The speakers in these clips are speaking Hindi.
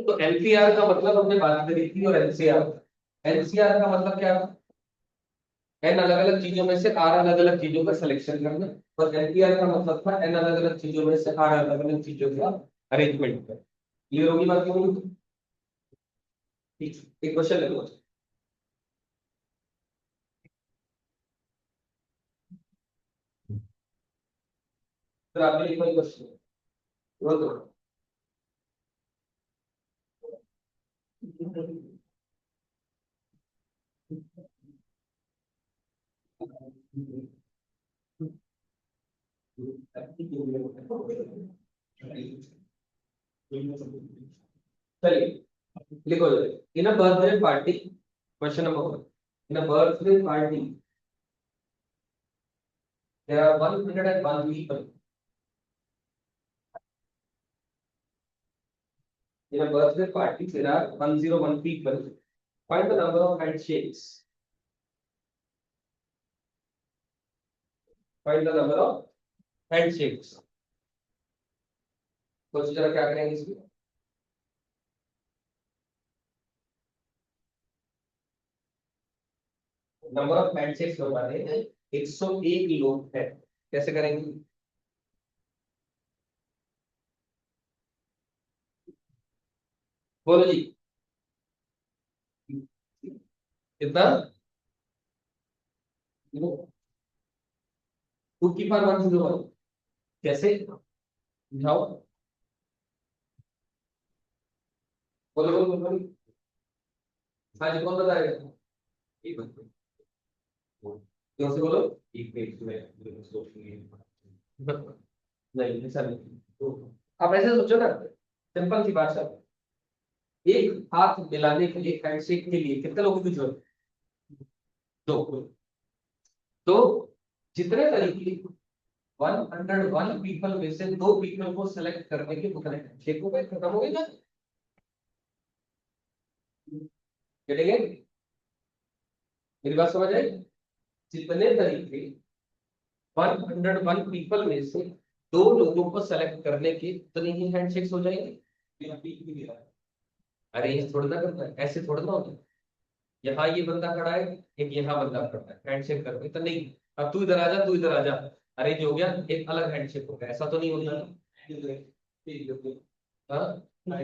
तो एलपीआर का मतलब हमने बात करी थी, और एनसीआर, एनसीआर का मतलब क्या था? एन अलग अलग चीजों में से आर अलग अलग चीजों का सिलेक्शन करना। और एनपीआर का मतलब था एन अलग अलग चीजों में से आर अलग अलग चीजों का अरेंजमेंट करना। क्लियर होगी बात क्यों? ठीक, एक क्वेश्चन ले लो। फिर आपने एक और क्वेश्चन वो तो चलिए, लिखो। In a birthday party, question number 1, in a birthday party there are 101 people. In a birthday party there are 101 people. Find the number of handshakes. Find the number of handshakes. सोच जरा क्या करेंगे इसमें। नंबर ऑफ हैंडशेक्स बताने हैं, 101 लोग हैं। कैसे करेंगे? बोलो जी। कितना? टू की पावर 101। कैसे समझाओ? बोलो बोलो बोलो। हाँ जी, कौन बताएगा? एक बच्चे। क्यों से बोलो? एक पेज में सोचेंगे। नहीं, ऐसा नहीं। आप ऐसे सोचो ना, सिंपल सी बात है। एक हाथ मिलाने के लिए, हैंडशेक के लिए कितने लोगों की जरूरत है? दो। तो जितने तरीके, 101 पीपल में से दो पीपल को सेलेक्ट करने के उतने हैंडशेक हो गए, खत्म हो गए ना। चलेंगे? मेरी बात समझ आई? जितने तरीके, 101 पीपल में से दो लोगों को सेलेक्ट करने के उतनी ही हैंडशेक्स हो जाएंगे। अरे ये थोड़ा ना करना है, ऐसे थोड़ा ना होता है। यहाँ ये बंदा खड़ा है, एक यहाँ बंदा खड़ा है, हैंडशेक करते तो नहीं। अब तू इधर आ जा, तू इधर आ जा, अरेंज हो गया, एक अलग हैंडशेक हो गया, ऐसा तो नहीं होता ना। हाँ,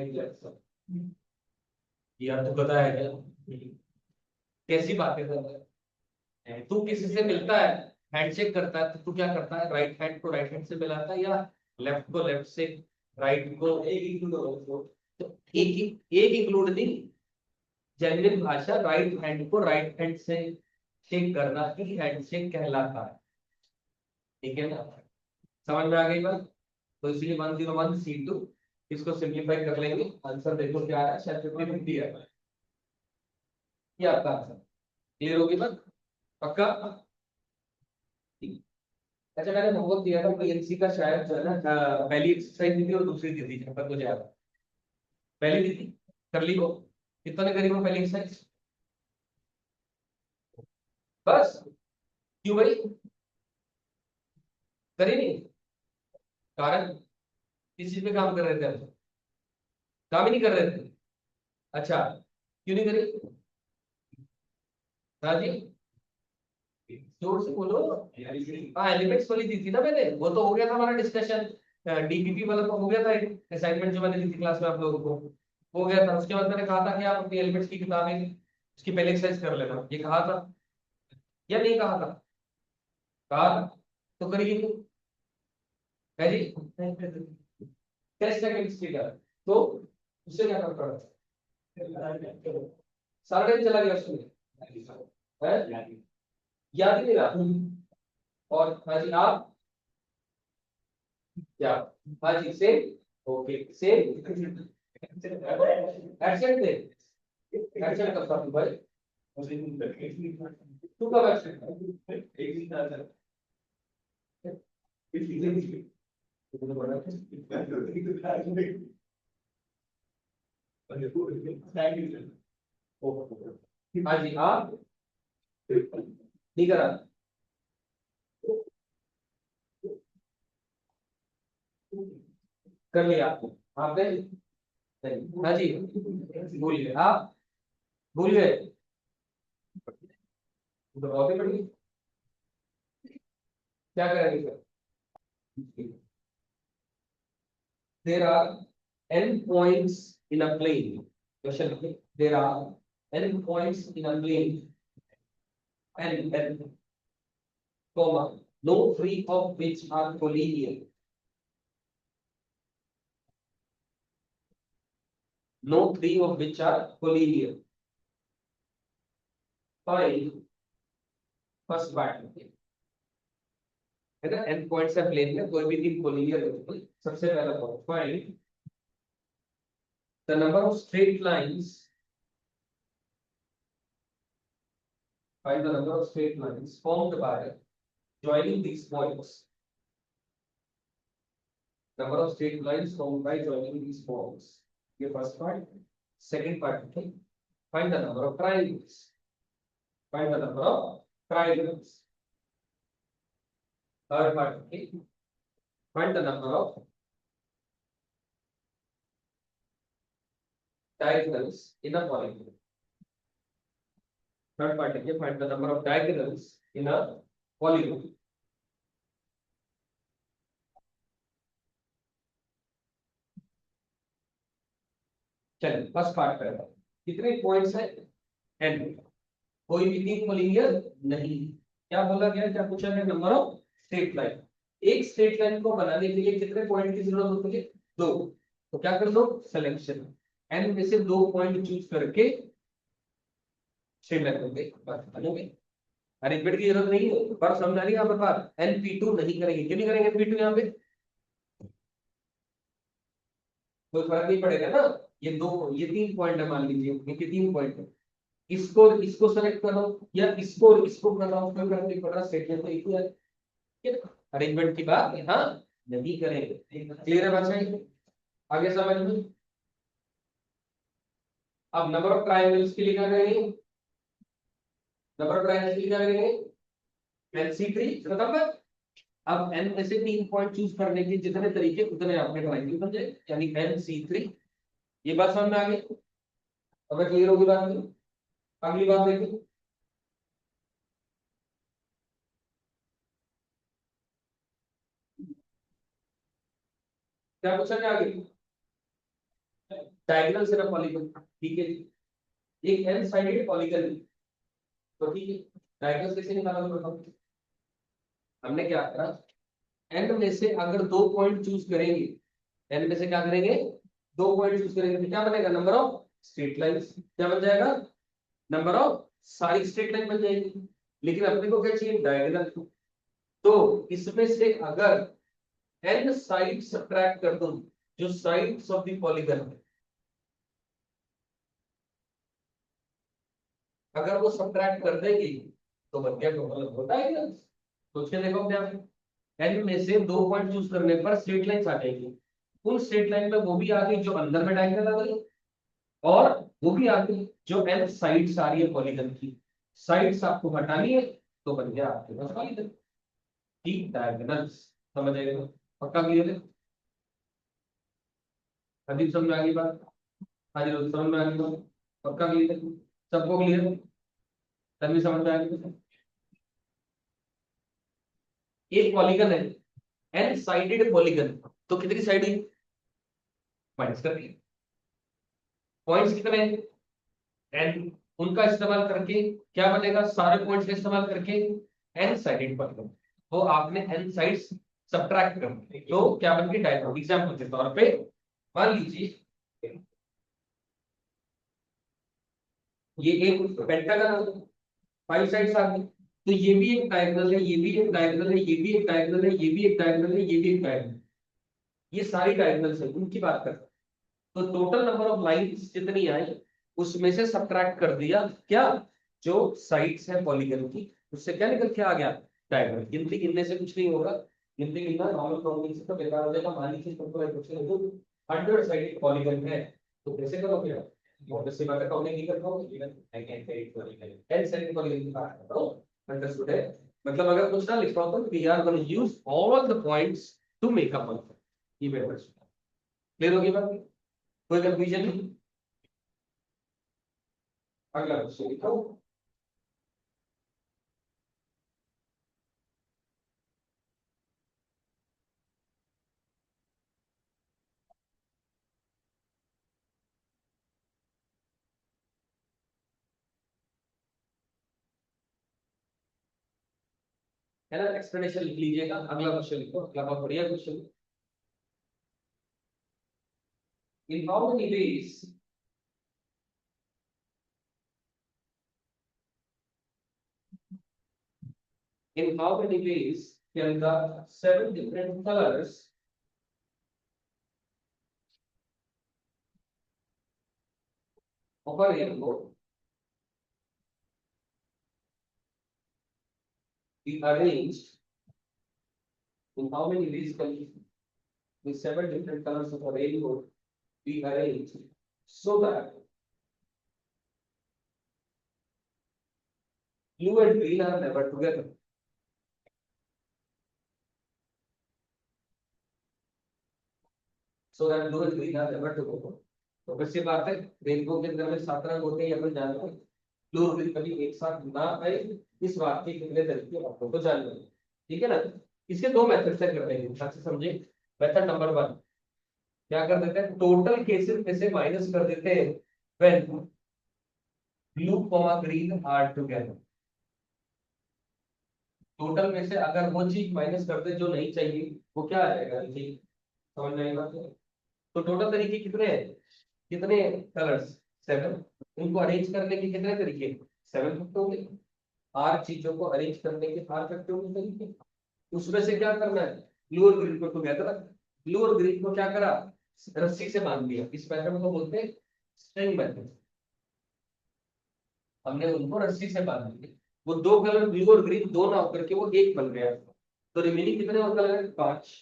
यार तू पता है क्या, कैसी बातें कर रहा है तू? किसी से मिलता है, हैंडशेक करता है, तो तू क्या करता है? राइट हैंड को राइट हैंड से मिलाता है, या लेफ्ट को लेफ्ट से? राइट को एक इंक्लूड, तो एक इंक्लूड नहीं, जेन्युइन भाषा, राइट हैंड को राइट हैंड से शेक करना ही हैंडशेक कहलाता है। ठीक है ना? समझ में आ गई बात? तो इसलिए 101 C2, इसको सिंप्लीफाई कर लेंगे, आंसर देखो क्या है, शायद 50-50 है। ये आपका आंसर। क्लियर होगी बात? पक्का? ठीक। अच्छा, मैंने होमवर्क दिया था पीएनसी का, शायद जो है ना, पहली एक्सरसाइज दी थी और दूसरी दी थी, जहां तक मुझे याद है। पहली दी थी, कर ली वो? कितने ने करी वो पहली एक्सरसाइज? बस? क्यों भाई? करी नहीं? कारण? किस चीज पे काम कर रहे थे आप? काम ही नहीं कर रहे थे? अच्छा, क्यों नहीं करी? हाँ जी, जोर से बोलो। हाँ, एलिमेंट्स वाली दी थी ना मैंने, वो तो हो गया था हमारा डिस्कशन। डीपीपी वाला तो हो गया था, असाइनमेंट जो मैंने दी थी क्लास में आप लोगों को, हो गया था। उसके बाद मैंने कहा था कि आप अपनी एलिमेंट्स की किताबें उसकी पहले एक्सरसाइज कर लेना, ये कहा था या नहीं कहा था? कहा था। तो करिए तो। है जी, टेस्ट है केमिस्ट्री का, तो उससे क्या फर्क पड़ा? सारा टाइम चला गया उसमें, है? याद ही नहीं रहा। और हाँ जी आप क्या? हाँ जी सेम, ओके सेम। एब्सेंट थे? एब्सेंट कब था तू भाई? तू कब एब्सेंट था? हाँ जी आप नहीं करा? कर लिया आपने? हाँ जी, भूल गए आप, भूल गए तो बहुत ही बढ़िया। क्या करेंगे sir? there are n points in a plane. Question: there are n points in a plane, n, comma, no three of which are collinear. No three of which are collinear. Find first part है ना, n पॉइंट्स है प्लेन में, कोई भी तीन कोलिनियर होते हैं। सबसे पहला point, find the number of straight lines, find the number of straight lines formed by joining these points. Number of straight lines formed by joining these points. ये first part. Second part, okay? Find the number of triangles. Find the number of triangles. Third part, okay? Find the number of diagonals in a polygon. Third part, okay? Find the number of diagonals in a polygon. चलिए फर्स्ट पार्ट कर, कितने पॉइंट्स है n, कोई भी तीन कोलिनियर नहीं। क्या बोला गया, क्या पूछा गया, नंबर ऑफ स्ट्रेट लाइन। एक स्ट्रेट लाइन को बनाने के लिए कितने पॉइंट की जरूरत होती है, दो। तो क्या कर लो, सिलेक्शन, n में से दो पॉइंट चूज करके स्ट्रेट लाइन होंगे, बस बनोगे। अरेंजमेंट की जरूरत नहीं है, पर समझा लिया यहाँ पर बात। np2 नहीं करेंगे, क्यों नहीं करेंगे np2 यहाँ पे, कोई फर्क नहीं पड़ेगा ना। ये दो, ये तीन पॉइंट है, मान लीजिए ये तीन पॉइंट है, इसको सेलेक्ट करो या इसको कर रहा हूँ, कोई फर्क नहीं पड़ रहा, स्टेटमेंट तो एक ही है। अरेंजमेंट की बात यहाँ नहीं करेंगे। क्लियर है बात सही, आगे समझ में। अब नंबर ऑफ ट्रायंगल्स के लिए क्या करेंगे, नंबर ऑफ ट्रायंगल्स के लिए क्या करेंगे, NC3 खत्म। अब n में से तीन पॉइंट चूज करने के जितने तरीके उतने आपके ट्रायंगल बन जाए, यानी NC3। ये बात समझ में आ गई, अब क्लियर होगी बात। अगली बात देखिए, क्या पूछा गया आगे, डायगोनल से ना पॉलीगन, ठीक है जी। एक n साइडेड पॉलीगन, तो ठीक है, डायगोनल कैसे निकाला बताओ। हमने क्या करा, n में से अगर दो पॉइंट चूज करेंगे, n में से क्या करेंगे, दो पॉइंट चूज करेंगे, तो क्या बनेगा, नंबर ऑफ स्ट्रेट लाइंस। क्या बन जाएगा, नंबर ऑफ सारी स्ट्रेट लाइन बन जाएगी। लेकिन अपने को क्या चाहिए, डायगोनल। तो इसमें से अगर n साइड सब्ट्रैक्ट कर दूं, जो साइड्स ऑफ द पॉलीगन है, अगर वो सब्ट्रैक्ट कर देंगे तो बन गया टोटल होता है ना। सोच के देखो क्या, एन में से दो पॉइंट चूज करने पर स्ट्रेट लाइंस आ जाएगी। उन स्ट्रेट लाइन में वो भी आ गई जो अंदर में डायगोनल आ गई, और वो भी आ गई जो एन साइड्स आ रही है पॉलीगन की। साइड्स आपको हटानी है तो बन गया आपके पास पॉलीगन, ठीक, डायगोनल्स। समझ आएगा, पक्का क्लियर है, अभी समझ में आ गई बात। हाँ जी दोस्तों, समझ में आ गई बात, पक्का क्लियर है, सबको क्लियर है, तभी समझ में आ गई। एक पॉलीगन है, एन साइडेड पॉलीगन, तो कितनी साइड हुई, माइनस कर दी। पॉइंट्स कितने हैं, एन, उनका इस्तेमाल करके क्या बनेगा, सारे पॉइंट्स का इस्तेमाल करके एन साइडेड पॉलीगन। तो आपने एन साइड्स सब्ट्रैक्ट कर दी, तो क्या बन गई, डायगोनल। एग्जांपल के तौर पे मान लीजिए ये एक पेंटागन, फाइव साइड्स आ गई, तो ये भी एक डायगोनल है, ये भी एक डायगोनल है, ये भी एक डायगोनल है, ये भी एक डायगोनल है, ये भी एक डायगोनल, ये सारी डायगोनल्स है, उनकी बात कर। तो टोटल नंबर ऑफ लाइंस जितनी आई उसमें से सब्ट्रैक्ट कर दिया क्या, जो साइड्स है पॉलीगन की, उससे क्या निकल के आ गया, डायगोनल। गिनती गिनने से कुछ नहीं होगा, गिनती गिनना नॉर्मल प्रॉब्लम से तो बेकार हो जाएगा। मान लीजिए तुमको एक क्वेश्चन 100 साइडेड पॉलीगन है, तो कैसे करोगे आप, बहुत सी बातें काउंटिंग नहीं कर पाओगे। Even I can take polygon 10 sided polygon की बात कर रहा हूं, अंडरस्टूड है। मतलब अगर कुछ ना लिख पाओ तो we are gonna use all the points to make a point, ये बेटर। क्लियर होगी बात। कोई कंफ्यूजन नहीं? अगला क्वेश्चन लिखो। है ना, एक्सप्लेनेशन लिख लीजिएगा। अगला क्वेश्चन लिखो, अगला बहुत बढ़िया question. In how many ways in how many ways can the seven different colors of a rainbow be arranged? In how many ways can the seven different colors of a rainbow be arranged so that blue and green are never together? So that blue and green are never together. तो वैसे बात है, रेनबो के अंदर में 7 रंग होते हैं, अपन जानते हैं। ब्लू और ग्रीन कभी एक साथ ना आए, इस बात के कितने तरीके आपको तो जानना है। ठीक है ना? इसके दो मेथड से करते हैं, ध्यान से समझे। मेथड नंबर 1 क्या कर देते हैं, टोटल केसेस में से माइनस कर देते हैं when blue comma green are together. Total में से अगर वो चीज माइनस कर दे जो नहीं चाहिए, वो क्या आ जाएगा? देखिए, समझ में आई बात है? तो टोटल तरीके कितने हैं, कितने कलर्स? 7। उनको अरेंज करने के कितने तरीके? 7 फैक्टर होंगे। 8 चीजों को अरेंज करने के 8 फैक्टर होंगे तरीके। उसमें से क्या करना है, ब्लू और ग्रीन को टुगेदर। ब्लू और ग्रीन को क्या करा, रस्सी से बांध दिया। इस मेथड को बोलते हैं स्ट्रिंग मेथड। हमने उनको रस्सी से बांध दिया, वो दो कलर ब्लू और ग्रीन दो ना होकर के वो एक बन गया। तो रिमेनिंग कितने और कलर है? 5,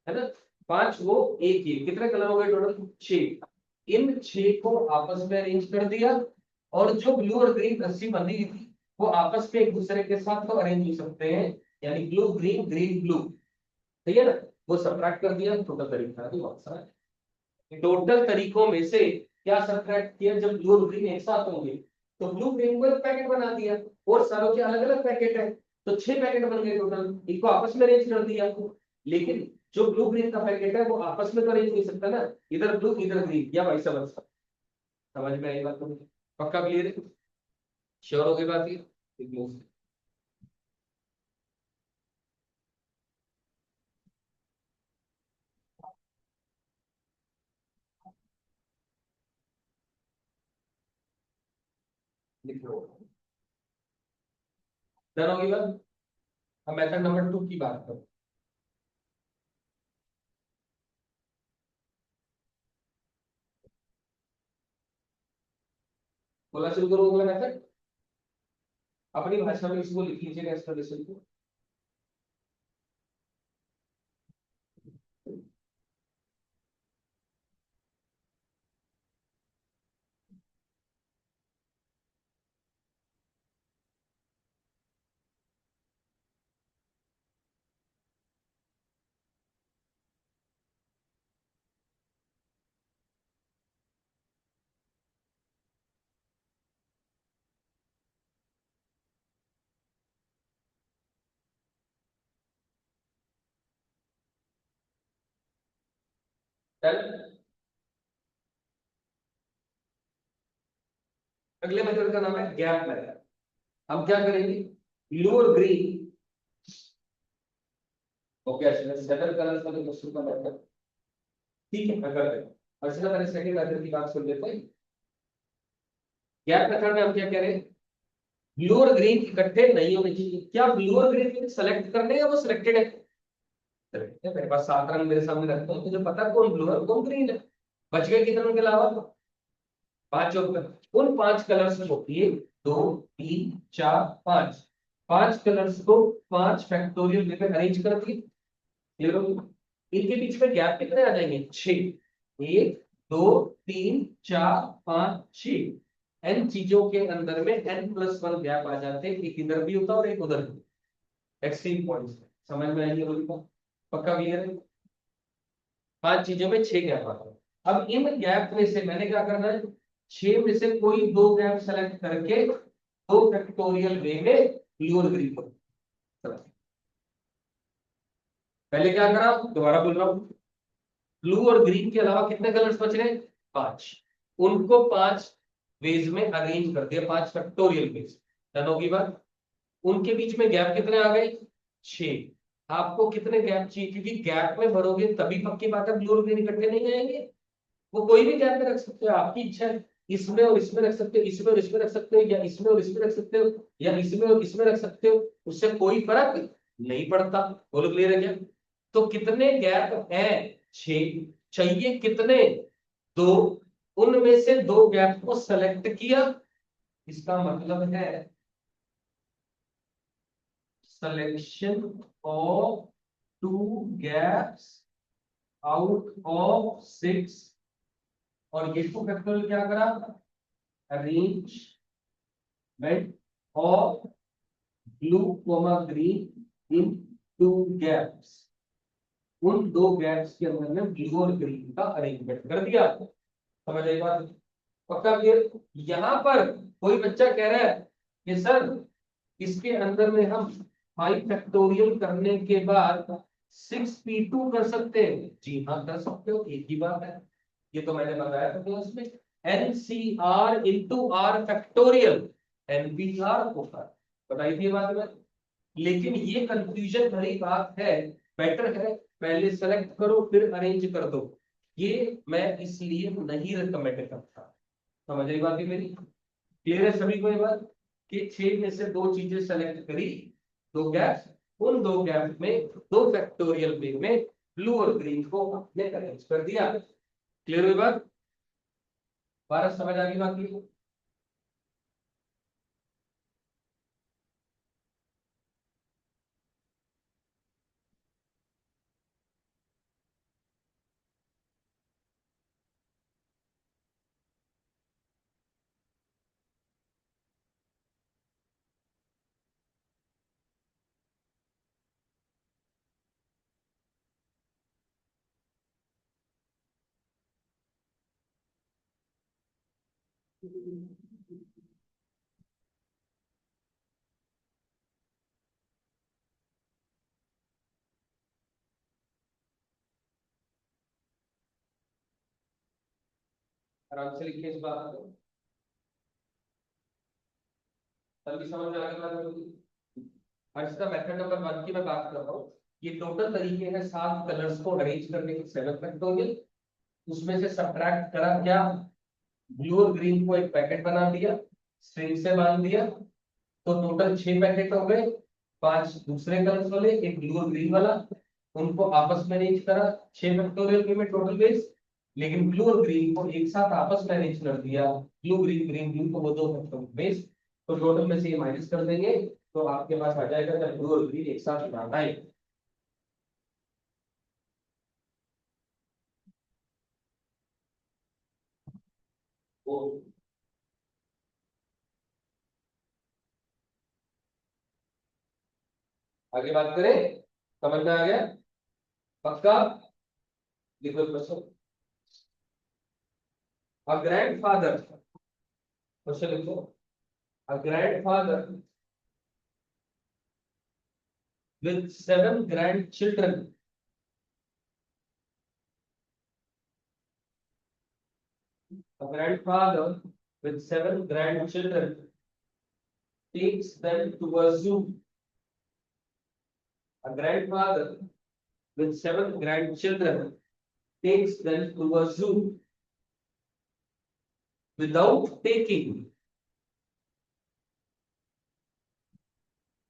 है ना? 5 वो एक ही, कितने कलर हो गए टोटल? 6। इन 6 को आपस में अरेंज कर दिया, और जो ब्लू और ग्रीन रस्सी बंधी थी वो आपस में एक दूसरे के साथ तो अरेंज हो सकते हैं, यानी ब्लू ग्रीन ग्रीन ब्लू, ठीक है ना? वो सब्ट्रैक्ट कर दिया, टोटल तरीका तो बहुत सारा है। टोटल तरीकों में से क्या सब्ट्रैक्ट किया, जब ब्लू और ग्रीन एक साथ होंगे तो ब्लू ग्रीन को एक पैकेट बना दिया, और सारों के अलग अलग पैकेट है, तो 6 पैकेट बन गए टोटल। इनको आपस में अरेंज कर दिया। लेकिन जो ब्लू ग्रीन का पैकेट है वो आपस में तो अरेंज नहीं सकता ना, इधर ब्लू इधर ग्रीन या वाइस वर्सा। समझ में आई बात? तो पक्का क्लियर है? श्योर हो गई बात ये? लिख लो। डन होगी बात। अब मेथड नंबर 2 की बात करो। बोला शुरू करो अगला मेथड। अपनी भाषा में इसको लिख लीजिएगा, एक्सप्लेनेशन को। डन। अगले मेथड का नाम है गैप मेथड। हम क्या करेंगे, ब्लू और ग्रीन, ओके, सेवन कलर का क्वेश्चन का मेथड, ठीक है, मैं कर देता हूं। अच्छा, पहले सेकंड मेथड की बात सुन लेते हैं। गैप मेथड में हम क्या कह रहे हैं, ब्लू और ग्रीन इकट्ठे नहीं होने चाहिए। क्या ब्लू और ग्रीन सेलेक्ट करने हैं, वो सिलेक्टेड है? Correct है। मेरे पास 7 रंग मेरे सामने रखते हैं, मुझे पता है कौन ब्लू है कौन ग्रीन है। बच गए कितने के अलावा? 5 और उन 5 कलर्स को 1 2 3 4 5, 5 कलर्स को 5 फैक्टोरियल में अरेंज कर दिए। ये लोग, इनके बीच में गैप कितने आ जाएंगे? 6। 1 2 3 4 5 6। एन चीजों के अंदर में n+1 गैप आ जाते हैं, एक इधर भी होता है और एक उधर भी। एक्सट्रीम पॉइंट्स समझ में आएंगे लोगों को? पक्का क्लियर है? 5 चीजों में 6 गैप आता है। अब इन गैप में से मैंने क्या करना है, 6 में से कोई 2 गैप सेलेक्ट करके 2 फैक्टोरियल वे में ब्लू और ग्रीन को, पहले क्या करा, दोबारा बोल रहा हूं, ब्लू और ग्रीन के अलावा कितने कलर्स बच रहे, 5, उनको 5 वेज में अरेंज कर दिया, 5 फैक्टोरियल वेज। डन होगी बात। उनके बीच में गैप कितने आ गए, 6। आपको कितने गैप चाहिए, क्योंकि गैप में भरोगे तभी पक्की बात है ब्लू और ग्रीन इकट्ठे नहीं आएंगे। वो कोई भी गैप में रख सकते हो, आपकी इच्छा है, इसमें और इसमें रख सकते हो, इसमें और इसमें रख सकते हो, या इसमें और इसमें रख सकते हो, या इसमें और इसमें रख सकते हो, उससे कोई फर्क नहीं पड़ता। बोलो क्लियर है क्या। तो कितने गैप हैं, 6। चाहिए कितने, 2। उनमें से 2 गैप को सेलेक्ट किया, इसका मतलब है selection of 2 gaps out of 6। और ये 2 फैक्टोरियल क्या करा, arrangement of blue comma green in 2 gaps. उन 2 गैप्स के अंदर में ब्लू और ग्रीन का अरेंजमेंट कर दिया। समझ आई बात, पक्का क्लियर। यहां पर कोई बच्चा कह रहा है कि सर इसके अंदर में हम 5 फैक्टोरियल करने के बाद 6p2 कर सकते हैं, जी हाँ कर सकते हो, एक ही बात है। ये तो मैंने बताया था क्लास में, NCR into R factorial NPR होता है, बताई थी बात में। लेकिन ये कंफ्यूजन भरी बात है, बेटर है पहले सेलेक्ट करो फिर अरेंज कर दो, ये मैं इसलिए नहीं रिकमेंड करता। समझ आई बात मेरी, क्लियर है सभी को ये बात, कि 6 में से 2 चीजें सेलेक्ट करी, 2 गैप, उन 2 गैप में 2 फैक्टोरियल वे में ब्लू और ग्रीन को हमने अरेंज कर दिया। क्लियर हुई बात, बारह समझ आ गई बात की। आराम से लिखिए इस बात को, तभी समझ में आगे बात होगी। हर्षिता मेथड नंबर 1 की मैं बात कर रहा हूँ। ये टोटल तरीके हैं 7 कलर्स को अरेंज करने के, 7 फैक्टोरियल। उसमें से सब्ट्रैक्ट करा क्या, ब्लू और ग्रीन को एक पैकेट बना दिया, स्ट्रिंग से बांध दिया, तो टोटल 6 पैकेट हो गए। 5 दूसरे कलर्स वाले, एक ब्लू और ग्रीन वाला, उनको आपस में अरेंज करा, 6 फैक्टोरियल में टोटल बेस। लेकिन ब्लू और ग्रीन को एक साथ आपस में अरेंज कर दिया, ब्लू ग्रीन ग्रीन ब्लू, तो वो 2 फैक्टोरियल बेस। तो टोटल में से ये माइनस कर देंगे, तो आपके पास आ जाएगा जब ब्लू और ग्रीन एक साथ बनाना है। वो आगे बात करें, समझ में आ गया, पक्का। लिखो क्वेश्चन, अ ग्रैंडफादर, क्वेश्चन लिखो, अ grandfather with 7 grandchildren, a grandfather with 7 grandchildren takes them to a zoo. A grandfather with 7 grandchildren takes them to a zoo without taking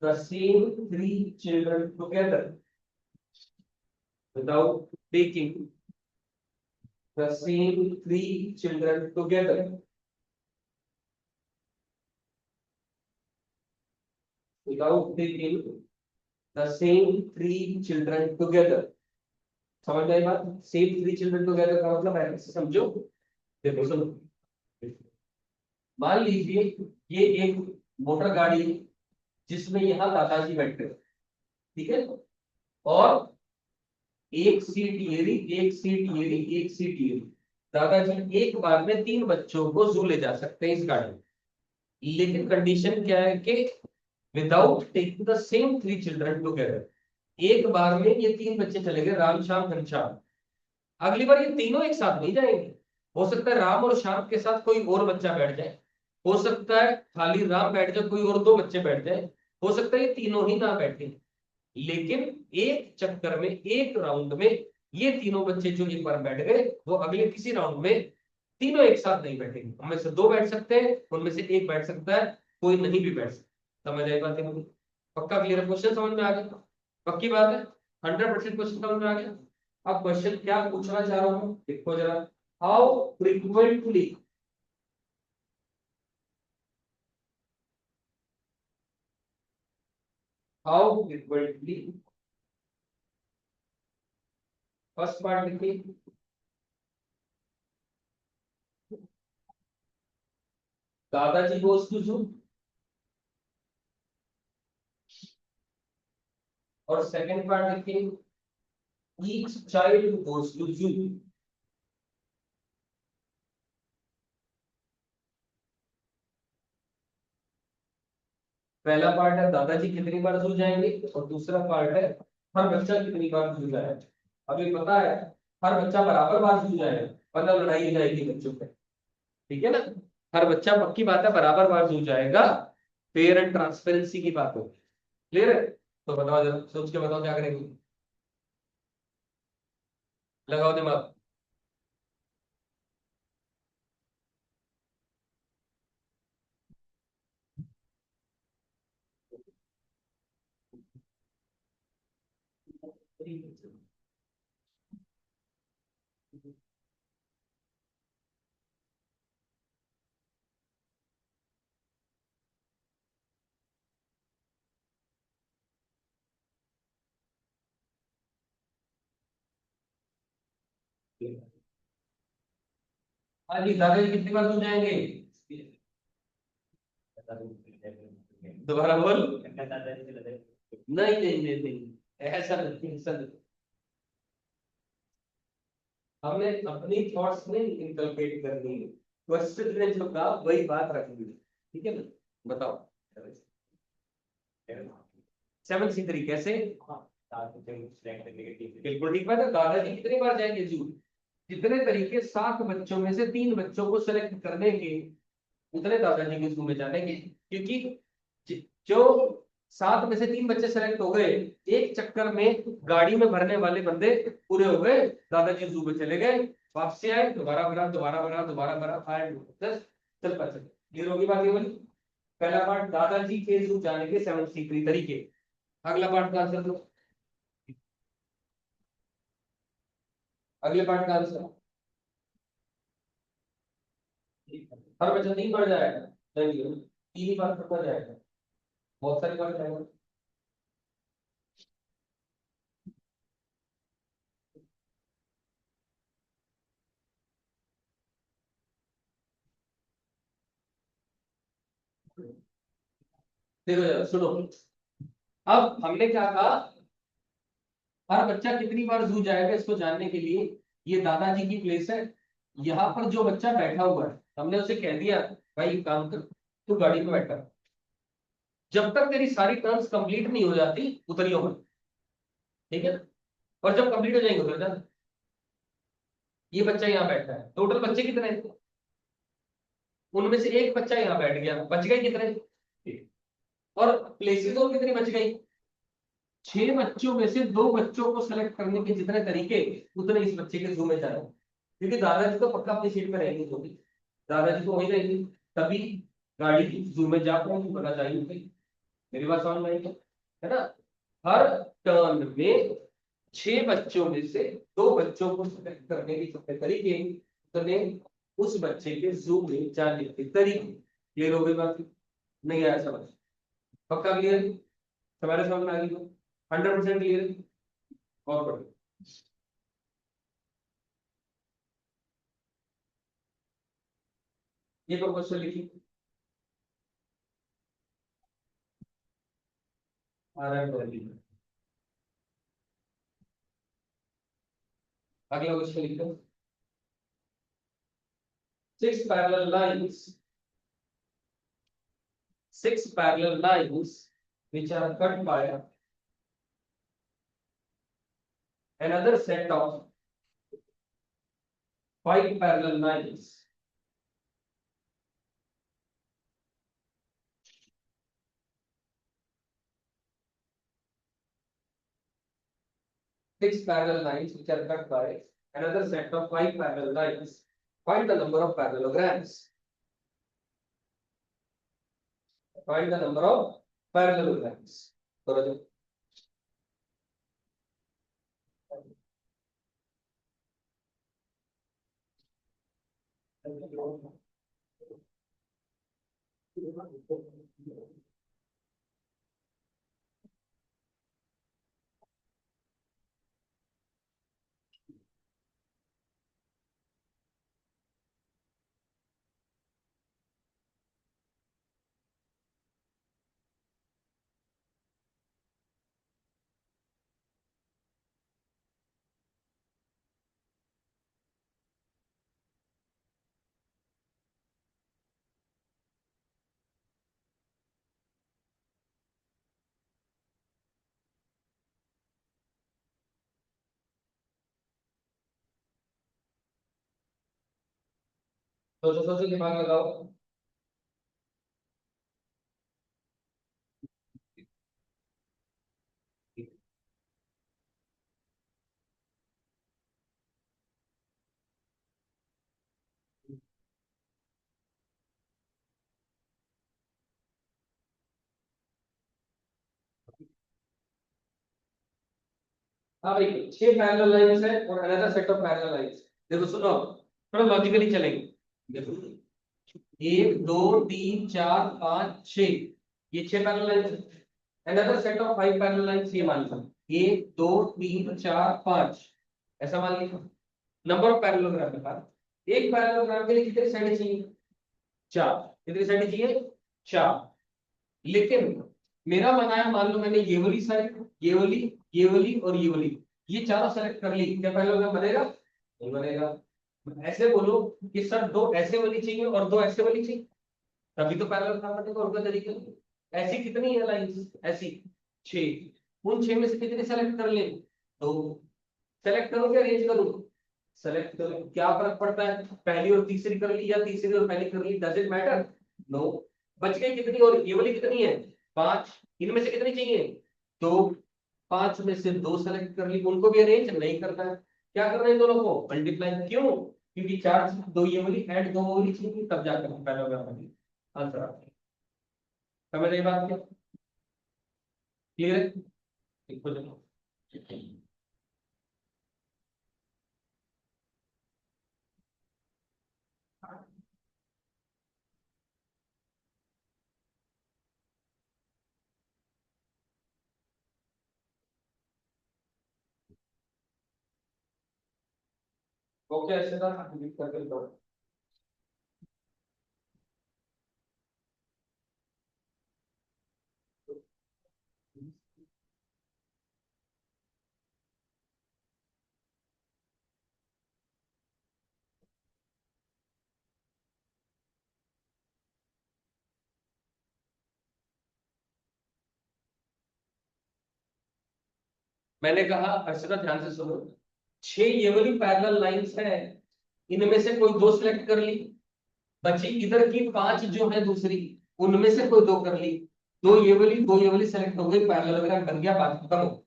the same 3 children together. Without taking the same 3 children together. Without taking the same 3 children together. समझ आई बात, सेम 3 चिल्ड्रन टुगेदर का मतलब ऐसे समझो, देखो सुनो, मान लीजिए ये एक मोटर गाड़ी है जिसमें यहाँ दादाजी बैठे हैं, ठीक है, और एक सीट ये रही, एक सीट ये रही, एक सीट ये रही। दादाजी एक बार में 3 बच्चों को जू ले जा सकते हैं इस गाड़ी में, लेकिन कंडीशन क्या है कि without taking the same 3 children together. एक बार में ये 3 बच्चे चले गए, राम श्याम घनश्याम, अगली बार ये तीनों एक साथ नहीं जाएंगे। हो सकता है राम और श्याम के साथ कोई और बच्चा बैठ जाए, हो सकता है खाली राम बैठ जाए, कोई और 2 बच्चे बैठ जाए, हो सकता है ये तीनों ही ना बैठे, लेकिन एक चक्कर में एक राउंड में ये तीनों बच्चे जो एक बार बैठ गए वो अगले किसी राउंड में तीनों एक साथ नहीं बैठेंगे। उनमें से 2 बैठ सकते हैं, उनमें से एक बैठ सकता है, कोई नहीं भी बैठ सकता। समझ आई बात है मुझे? पक्का क्लियर है? क्वेश्चन समझ में आ गया? पक्की बात है? 100% क्वेश्चन समझ में आ गया? अब क्वेश्चन क्या पूछना चाह रहा हूं देखो जरा। How frequently, how frequently, first part लिखिए, दादाजी गोes to zoo, और सेकंड पार्ट लिखिए, each child goes to zoo। पहला पार्ट है दादाजी कितनी बार जू जाएंगे, और दूसरा पार्ट है हर बच्चा कितनी बार जू जाएगा। अभी पता है हर बच्चा बराबर बार जू जाएगा, मतलब लड़ाई हो जाएगी बच्चों पे, ठीक है ना? हर बच्चा, पक्की बात है, बराबर बार जू जाएगा। फेयर एंड ट्रांसपेरेंसी की बात होगी। क्लियर है? तो बताओ जरा, सोच के बताओ क्या करेंगे। लगाओ दिमाग। हाँ जी, दादाजी कितनी बार जू जाएंगे? दोबारा बोल। नहीं नहीं नहीं नहीं, ऐसा नहीं, ऐसा नहीं। हमने अपनी थॉट्स में इंटरप्रेट करनी है, क्वेश्चन ने जो कहा वही बात रखनी है, ठीक है ना? बताओ। 7C3 कैसे? बिल्कुल ठीक बात है। दादाजी कितनी बार जाएंगे जू? जितने तरीके 60 बच्चों में से 3 बच्चों को सेलेक्ट करने के, उतने दादाजी के जू में जाने के, क्योंकि जो 7 में से 3 बच्चे सेलेक्ट हो गए, एक चक्कर में गाड़ी में भरने वाले बंदे पूरे हो गए, दादाजी जू में चले गए, वापसी आए, दोबारा भरा, दोबारा भरा, दोबारा भरा, 5 चल पाते। क्लियर होगी बात ये वाली? पहला पार्ट दादाजी के जू जाने के 7 C3 तरीके। अगला पार्ट का आंसर दो, अगले पार्ट का आंसर। हर बच्चा 3 बार जाएगा? नहीं, 3 ही बार पढ़ता जाएगा, बहुत सारी बार जाएगा। देखो जरा सुनो, अब हमने क्या कहा, हर बच्चा कितनी बार जू जाएगा इसको जानने के लिए ये दादाजी की प्लेस है। यहाँ पर जो बच्चा बैठा हुआ है, हमने उसे कह दिया भाई एक काम कर, तू गाड़ी में बैठा, जब तक तेरी सारी टर्न्स कंप्लीट नहीं हो जाती उतरियो मत, ठीक है? और जब कंप्लीट हो जाएंगे उतर जाना। ये बच्चा यहाँ बैठा है, टोटल बच्चे कितने हैं? उनमें से एक बच्चा यहाँ बैठ गया, बच गए कितने? और प्लेसेस और कितनी बच गई? 6 बच्चों में से 2 बच्चों को सेलेक्ट करने के जितने तरीके, उतने इस बच्चे के जू में जाना, क्योंकि दादाजी तो पक्का अपनी सीट पे रहेंगे, तो भी दादाजी तो वहीं रहेंगे, तभी गाड़ी जू में जा पाएंगे, बना जाएगी। मेरी बात समझ में आई क्या? है ना? हर टर्न में 6 बच्चों में से 2 बच्चों को सेलेक्ट करने के जितने तरीके, उतने उस बच्चे के जू में जाने के तरीके। क्लियर हो गई बात? नहीं आया समझ? पक्का क्लियर? हमारे समझ में आ गई? 100% क्लियर है? और बढ़िया। ये पर क्वेश्चन लिखिए। RM value. अगला क्वेश्चन लिखो। six parallel lines, six parallel lines which are cut by another set of five parallel lines. Six parallel lines which are cut by another set of five parallel lines. Find the number of parallelograms. Find the number of parallelograms. सोचो सोचो दिमाग लगाओ। हाँ भाई, छह पैरेलल लाइंस है और another set of parallel lines. देखो सुनो, थोड़ा लॉजिकली चलेंगे। देखो, एक दो तीन चार पाँच छह, ये छह parallel lines. Another set of five parallel lines, ये मान लो एक दो तीन चार पाँच, ऐसा मान लिया। नंबर ऑफ पैरेललोग्राम के पास, एक पैरेललोग्राम के लिए कितनी साइडें चाहिए? चार। कितनी साइडें चाहिए? चार। लेकिन मेरा बनाया, मान लो मैंने ये वाली साइड, ये वाली, ये वाली और ये वाली, ये चारों सेलेक्ट कर ली, क्या पैरेललोग्राम बनेगा? नहीं बनेगा। ऐसे बोलो कि सर दो ऐसे वाली चाहिए और दो ऐसे वाली चाहिए, तभी तो पैरेललोग्राम बनेगा। और कोई तरीके से। ऐसी कितनी है लाइंस? ऐसी छह। उन छह में से कितने सेलेक्ट कर ले? दो। सेलेक्ट करो क्या अरेंज करो? सेलेक्ट करो। क्या फर्क पड़ता है, पहली और तीसरी कर ली या तीसरी और पहली कर ली? Does it matter? नो। बच गई कितनी? और ये वाली कितनी है? पांच। इनमें से कितनी चाहिए? दो। पांच में से दो सेलेक्ट कर ली, उनको भी अरेंज नहीं करना है। क्या करना है इन दोनों को? मल्टीप्लाई। क्यों? क्योंकि चार से दो ये वाली ऐड दो वो वाली चाहिए, तब जाकर पैरेललोग्राम आंसर आता है। समझ रही बात? क्या क्लियर है? देखो चलो। ओके, ऐसे था करके दो। मैंने कहा अर्चना ध्यान से सुनो, छह ये वाली पैरेलल लाइंस है, इनमें से कोई दो सिलेक्ट कर ली, बची इधर की पांच जो है दूसरी, उनमें से कोई दो कर ली, दो ये वाली सेलेक्ट हो गई, पैरेललोग्राम बन गया, बात खत्म हो।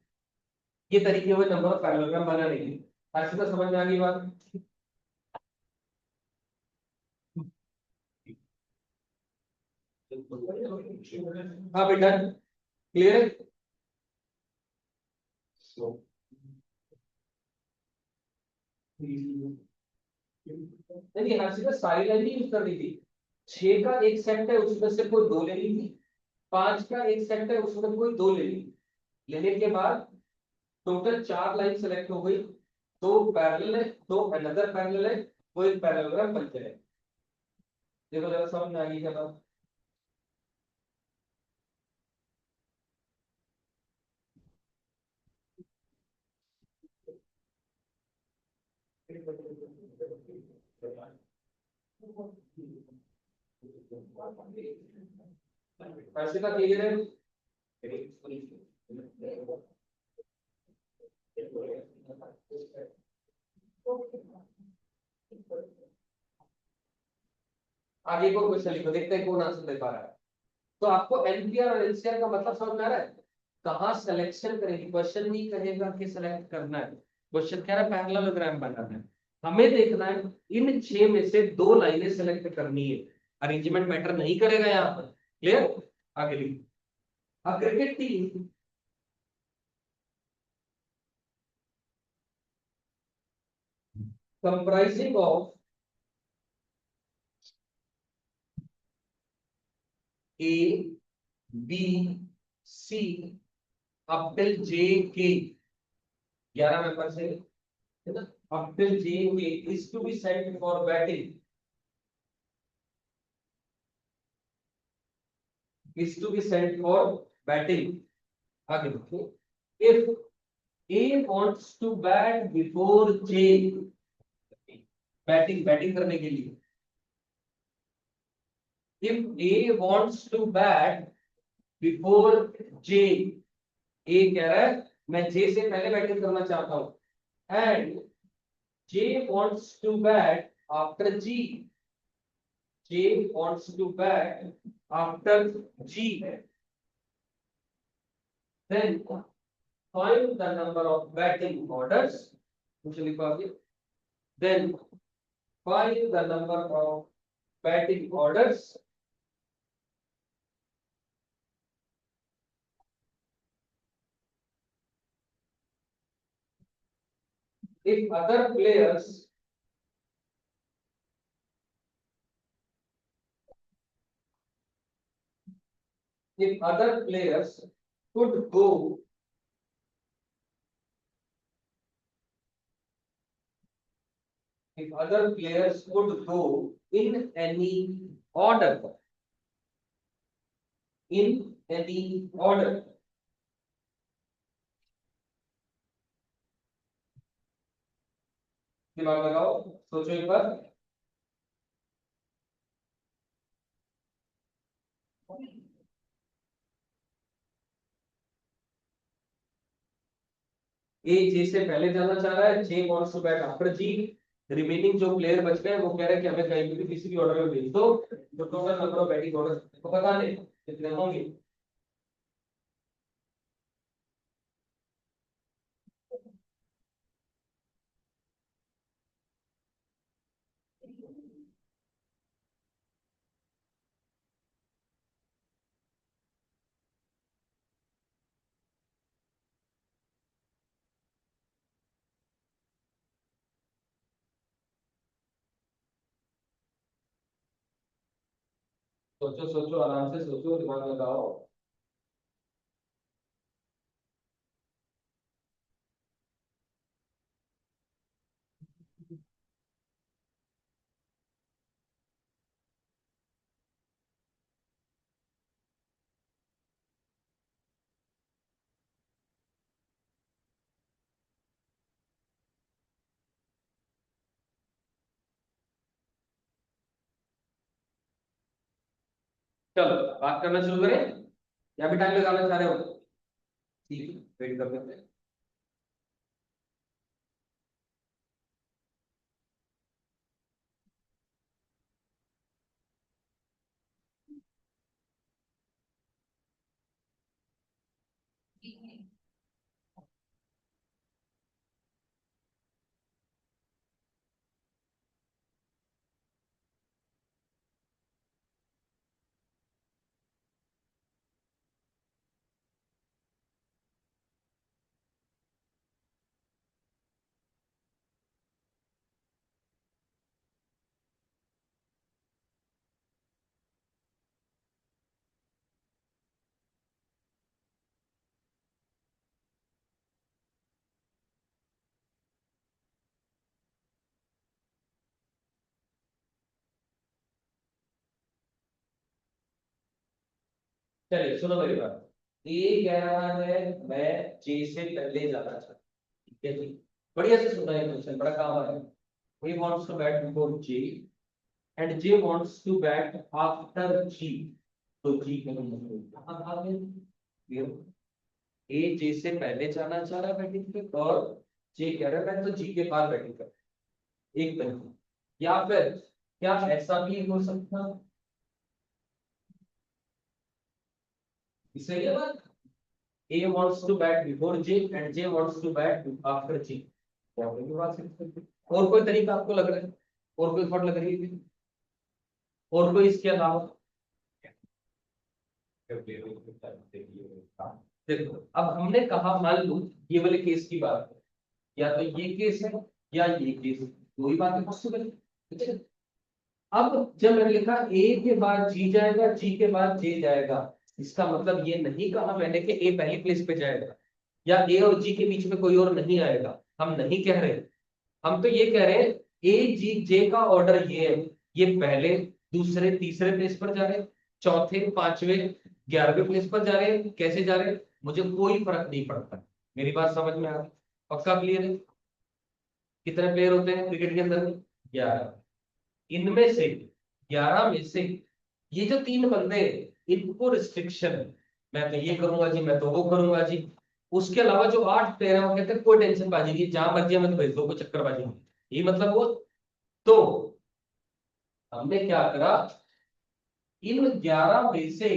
ये तरीके हुए नंबर ऑफ पैरेललोग्राम बनाने के। अर्चना समझ में आ गई बात? हाँ बेटा, क्लियर है? नहीं, अर्चना सारी लाइन नहीं यूज कर रही थी। छह का एक सेट है, उसमें से कोई दो ले ली थी। पांच का एक सेट है, उसमें कोई दो ले ली। लेने के बाद टोटल चार लाइन सेलेक्ट हो गई। दो पैरेलल है, दो अनदर पैरेलल है, वो एक पैरेललोग्राम बनते हैं। देखो जरा समझ में आ गई क्या बात? ऐसे का क्लियर है। आगे को क्वेश्चन लिखो, देखते हैं कौन आंसर दे पा रहा है। तो आपको एनपीआर और एनसीआर का मतलब समझ में आ रहा है। कहाँ सिलेक्शन करेंगे, क्वेश्चन नहीं कहेगा कि सिलेक्ट करना है, क्वेश्चन कह रहा है पैरेललोग्राम बनाना है। हमें देखना है इन 6 में से 2 लाइनें सिलेक्ट करनी है। अरेंजमेंट मैटर नहीं करेगा यहाँ पर। क्लियर। आगे लिखो। A cricket team comprising of A, B, C up till J, K, 11 member से, है ना, up till J, K is to be sent for batting, is to be sent for batting. आगे देखो, if A wants to bat before J, batting करने के लिए, if A wants to bat before J, A कह रहा है मैं J से पहले बैटिंग करना चाहता हूं, and J wants to bat after G, J wants to bat after G, then find the number of batting orders, then find the number of batting orders if other players could go if other players could go in any order, in any order, दिमाग लगाओ, सोचो एक बार। ए जे से पहले जाना चाह रहा है, J wants to bat after G, remaining जो प्लेयर बच गए वो कह रहे हैं कि हमें कहीं भी किसी भी ऑर्डर में भेज दो, जो total number of batting order को बता दे कितने होंगे। सोचो सोचो, आराम से सोचो, दिमाग लगाओ। चलो बात करना शुरू करें या भी टाइम लगाना चाह रहे हो। ठीक है, वेट कर लेते हैं। चलिए सुनो मेरी बात। ए कह रहा है मैं जे से पहले जाना चाहता हूं, ठीक है जी। बढ़िया से सुना है क्वेश्चन, बड़ा काम है। he wants to bat before J and J wants to bat after G, तो जी कहाँ आ गए, ए जे से पहले जाना चाह रहा है बैटिंग पे, और जे कह रहा है मैं तो जी के बाद बैटिंग कर, एक तरीका। या फिर क्या ऐसा भी हो सकता, सही है बात, A wants to bat before J and J wants to bat after G, और कोई तरीका आपको लग रहा है, और कोई थॉट लग रही है, और कोई इसके अलावा? देखो अब हमने कहा, मान लो ये वाले केस की बात है, या तो ये केस है या ये केस है, दो ही बातें पॉसिबल है, ठीक है। अब जब मैंने लिखा ए के बाद जी जाएगा, जी के बाद जे जाएगा, इसका मतलब ये नहीं कहा मैंने कि ए पहली प्लेस पे जाएगा या ए और जी के बीच में कोई और नहीं आएगा, हम नहीं कह रहे। हम तो ये कह रहे हैं ए जी जे का ऑर्डर ये है, ये पहले दूसरे तीसरे प्लेस पर जा रहे हैं, चौथे पांचवे 11वें प्लेस पर जा रहे हैं, कैसे जा रहे हैं मुझे कोई फर्क नहीं पड़ता। मेरी बात समझ में आ रही, पक्का क्लियर है? कितने प्लेयर होते हैं क्रिकेट के अंदर में? 11। इनमें से 11 में से ये जो तीन बंदे हैं इनको रिस्ट्रिक्शन है, मैं तो ये करूंगा जी, मैं तो वो करूंगा जी। उसके अलावा जो 8 प्लेयर है वो कहते हैं कोई टेंशन बाजी नहीं, जहां मर्जी हमें तो भेज दो, कोई चक्करबाजी नहीं, ये मतलब वो। तो हमने क्या करा, इन 11 में से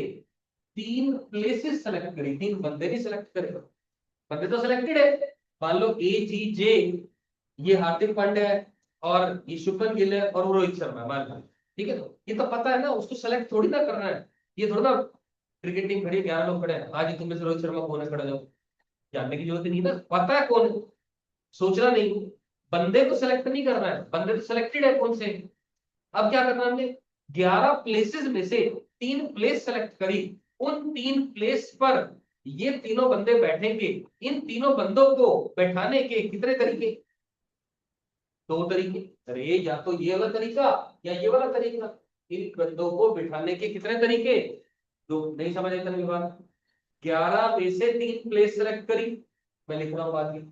तीन प्लेसेस सेलेक्ट करी, तीन बंदे नहीं सेलेक्ट करे, बंदे तो सिलेक्टेड है। मान लो ए जी जे, ये हार्दिक पांड्या है और ये शुभमन गिल है और वो रोहित शर्मा है, मान लो, ठीक है। तो ये तो पता है ना, उसको सेलेक्ट थोड़ी ना करना है, ये थोड़ा ना क्रिकेट टीम खड़ी है 11 लोग खड़े हैं, आज ही तुम में से रोहित शर्मा कौन है, खड़ा जाओ, जानने की जरूरत नहीं ना, पता है कौन है, सोचना नहीं। बंदे को सिलेक्ट नहीं करना है, बंदे तो सिलेक्टेड है कौन से। अब क्या करना हमने, 11 प्लेसेस में से तीन प्लेस सेलेक्ट करी, उन तीन प्लेस पर ये तीनों बंदे बैठेंगे। इन तीनों बंदों को बैठाने के कितने तरीके, दो तरीके। अरे या तो ये वाला तरीका या ये वाला तरीका, इन बंदों को बिठाने के कितने तरीके, दो। नहीं समझ आता मेरी बात? 11 में से तीन प्लेस सेलेक्ट करी, मैं लिख रहा हूं बात की,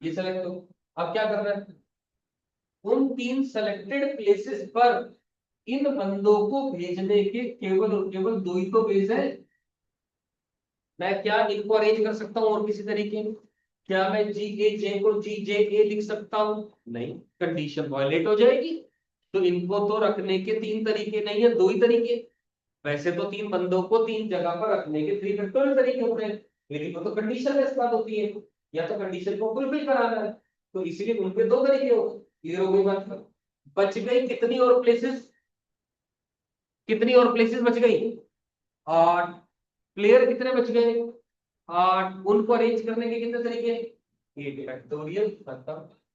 ये सेलेक्ट हो। अब क्या करना है, उन तीन सेलेक्टेड प्लेसेस पर इन बंदों को भेजने के केवल और केवल दो ही तो वेज है। मैं क्या इनको अरेंज कर सकता हूँ और किसी तरीके में? क्या मैं जी ए जे को जी जे ए लिख सकता हूँ? नहीं, कंडीशन वायलेट हो जाएगी। तो इनको तो रखने के तीन तरीके नहीं है, दो ही तरीके। वैसे तो तीन बंदों को तीन जगह पर रखने के 3 फैक्टोरियल तरीके होते हैं, लेकिन वो तो कंडीशन लेस बात होती है, या तो कंडीशन को फुलफिल कराना है, तो इसीलिए उनके दो तरीके हो। क्लियर हो गई बात? बच गई कितनी और प्लेसेस, कितनी और प्लेसेस बच गई? 8। प्लेयर कितने बच गए? 8। उनको अरेंज करने के कितने तरीके? 8 फैक्टोरियल, खत्म।